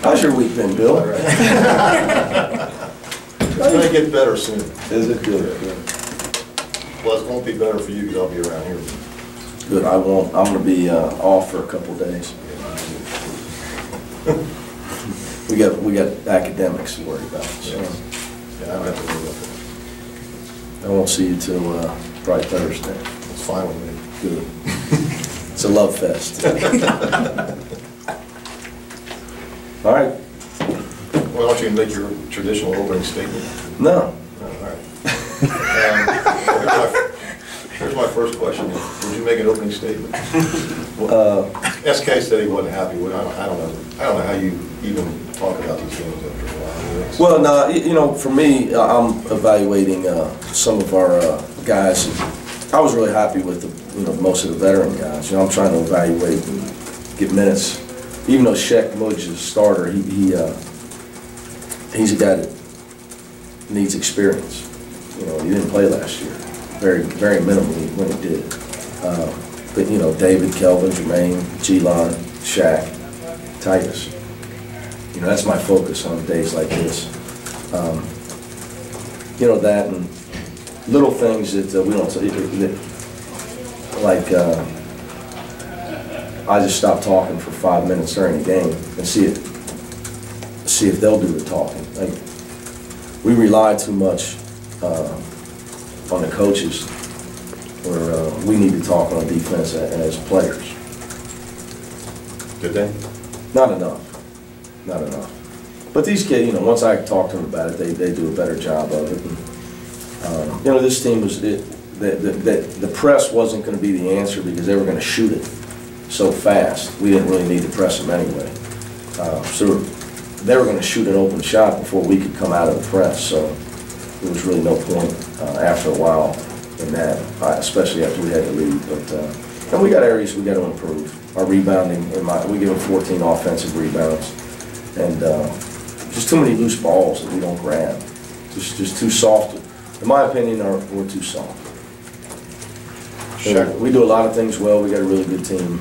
How's your week been, Bill? It's going to get better soon. Is it good? Well, it won't be better for you because I'll be around here. Good. I won't. I'm going to be off for a couple of days. we got academics to worry about. So. Yeah, I don't have to worry about that. I won't see you till probably Thursday. It's fine with me. Good. It's a love fest. All right. Well, don't you make your traditional opening statement? No. All right. Here's my first question. Would you make an opening statement? SK said he wasn't happy with it. I don't know how you even talk about these games after a while. Well, no, you know, for me, I'm evaluating some of our guys. I was really happy with most of the veteran guys. You know, I'm trying to evaluate and get minutes. Even though Sheck Mudge is a starter, he's a guy that needs experience. You know, he didn't play last year, very minimally when he did. But you know, David, Kelvin, Jermaine, G-Lon, Shaq, Titus. You know, that's my focus on days like this. You know, that and little things that we don't like. I just stop talking for 5 minutes during the game and see if they'll do the talking. Like, we rely too much on the coaches, where we need to talk on defense as players. Good thing? Not enough. Not enough. But these kids, you know, once I talk to them about it, they do a better job of it. And, you know, this team was the press wasn't going to be the answer because they were going to shoot it so fast. We didn't really need to press them anyway. So they were going to shoot an open shot before we could come out of the press. So there was really no point after a while in that, especially after we had the lead. But and we got areas we got to improve. Our rebounding, we give them 14 offensive rebounds, and just too many loose balls that we don't grab. Just too soft. In my opinion, we're too soft. Sure. We do a lot of things well. We got a really good team.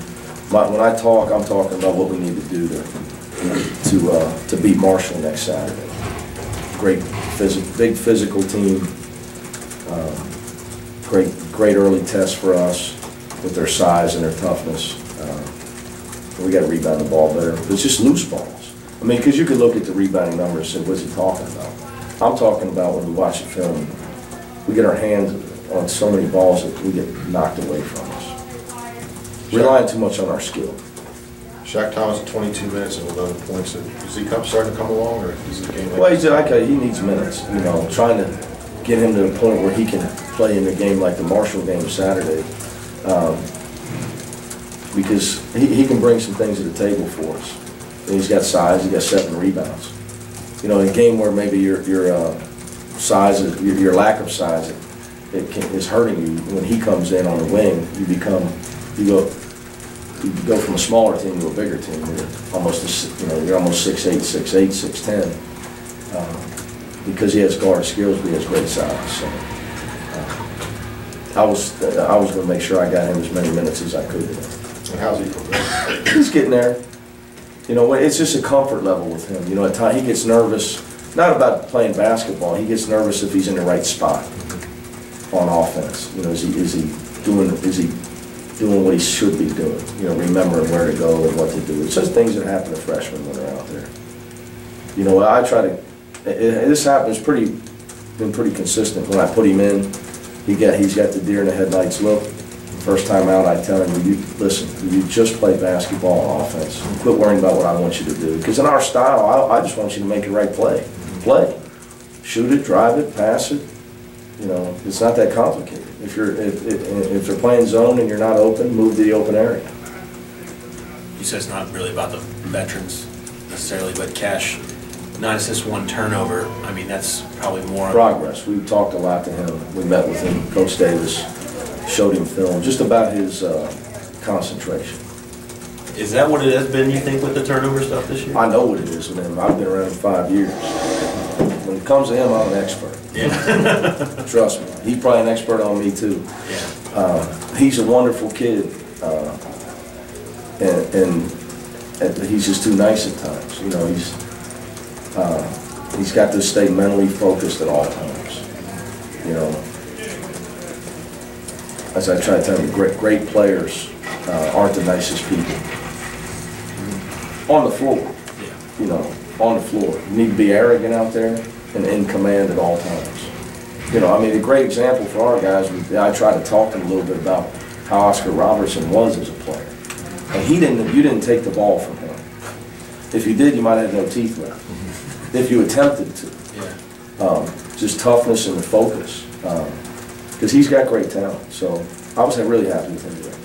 When I talk, I'm talking about what we need to do to beat Marshall next Saturday. Big physical team. Great early test for us with their size and their toughness. We got to rebound the ball better. It's just loose balls. I mean, because you could look at the rebounding numbers and say, what's he talking about? I'm talking about when we watch the film, we get our hands on so many balls that we get knocked away from us. Relying too much on our skill. Shaq Thomas, 22 minutes and 11 points. Is he starting to come along, or is the game? Well, he needs minutes. You know, trying to get him to the point where he can play in a game like the Marshall game Saturday, because he can bring some things to the table for us. And he's got size. He's got 7 rebounds. You know, in a game where maybe your size, your lack of size, is hurting you. When he comes in on the wing, you go from a smaller team to a bigger team. You're almost 6'8", 6'10", because he has guard skills, but he has great size. So I was going to make sure I got him as many minutes as I could. And how's he progressing? He's getting there. You know, it's just a comfort level with him. You know, at times he gets nervous, not about playing basketball. He gets nervous if he's in the right spot on offense. You know, is he doing what he should be doing? You know, remembering where to go and what to do. It's just things that happen to freshmen when they're out there. You know, I try to. This happens been pretty consistent. When I put him in, he's got the deer in the headlights look. First time out, I tell him, listen, you just play basketball on offense. Quit worrying about what I want you to do. Because in our style, I just want you to make the right play. Play. Shoot it, drive it, pass it. You know, it's not that complicated. If they're playing zone and you're not open, move to the open area. You said it's not really about the veterans necessarily, but Cash, 9 assists, 1 turnover. I mean, that's probably more progress. We talked a lot to him. We met with him, Coach Davis. Showed him film just about his concentration. Is that what it has been, you think, with the turnover stuff this year? I know what it is with him. I've been around 5 years. When it comes to him, I'm an expert. Yeah. Trust me. He's probably an expert on me too. Yeah. He's a wonderful kid, and he's just too nice at times. You know, he's got to stay mentally focused at all times. You know, as I try to tell you, great players aren't the nicest people. On the floor, you know, on the floor. You need to be arrogant out there and in command at all times. You know, I mean, a great example for our guys, I try to talk to them a little bit about how Oscar Robertson was as a player. And you didn't take the ball from him. If you did, you might have no teeth left. If you attempted to. Yeah. Just toughness and the focus. Because he's got great talent. So I was really happy with him today.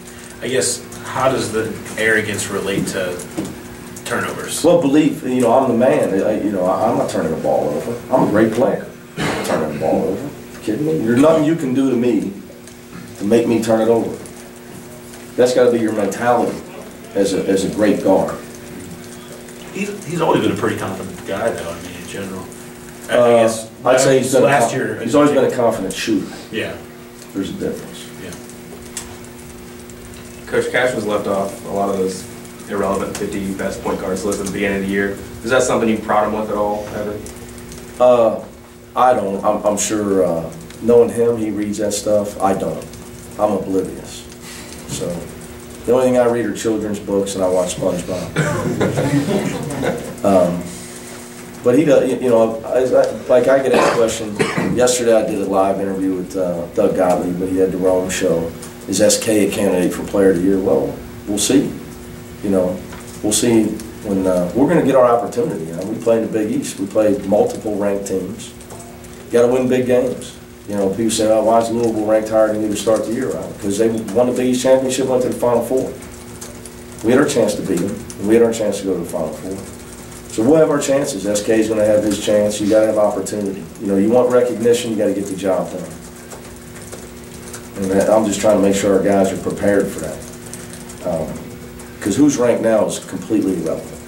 I guess, how does the arrogance relate to turnovers? Well, believe, you know, I'm the man. I'm not turning the ball over. I'm a great player. I'm not turning the ball over. You kidding me? There's nothing you can do to me to make me turn it over. That's got to be your mentality as a great guard. He's always been a pretty confident guy, though, I mean, in general. I guess, I'd say he's always been a confident shooter. Yeah. There's a difference. Yeah. Coach Cash was left off a lot of those irrelevant 50 best point guards list at the beginning of the year. Is that something you prod him with at all, ever? I don't. I'm sure, knowing him, he reads that stuff. I don't. I'm oblivious. So the only thing I read are children's books, and I watch SpongeBob. But he does, you know, like I get asked a question. Yesterday I did a live interview with Doug Gottlieb, but he had the Rome show. Is SK a candidate for Player of the Year? Well, we'll see. You know, we'll see when we're going to get our opportunity. You know, we play in the Big East. We play multiple ranked teams. Got to win big games. You know, people say, "Oh, why is Louisville ranked higher than you to start the year out?" Because they won the Big East championship, went to the Final Four. We had our chance to beat them, and we had our chance to go to the Final Four. So we'll have our chances. SK is going to have his chance. You got to have opportunity. You know, you want recognition, you got to get the job done. And I'm just trying to make sure our guys are prepared for that. Because who's ranked now is completely irrelevant.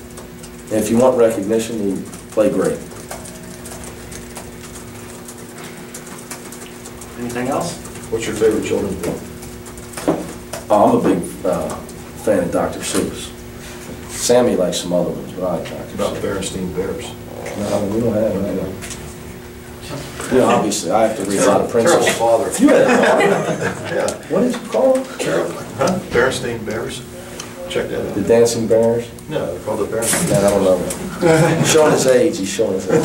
And if you want recognition, you play great. Anything else? What's your favorite children's book? I'm a big fan of Dr. Seuss. Sammy likes some other ones, but I like Dr. About Seuss. Berenstein Bears. No, we don't have that. You know, obviously, I have to read a lot of Terrible Princess. father. You had a Yeah. What is it called? Terrible. Huh? Berenstein Bears. Check that The out. Dancing Bears? No, they're called the Berenstein. Man, I don't know. He's showing his age. He's showing his age.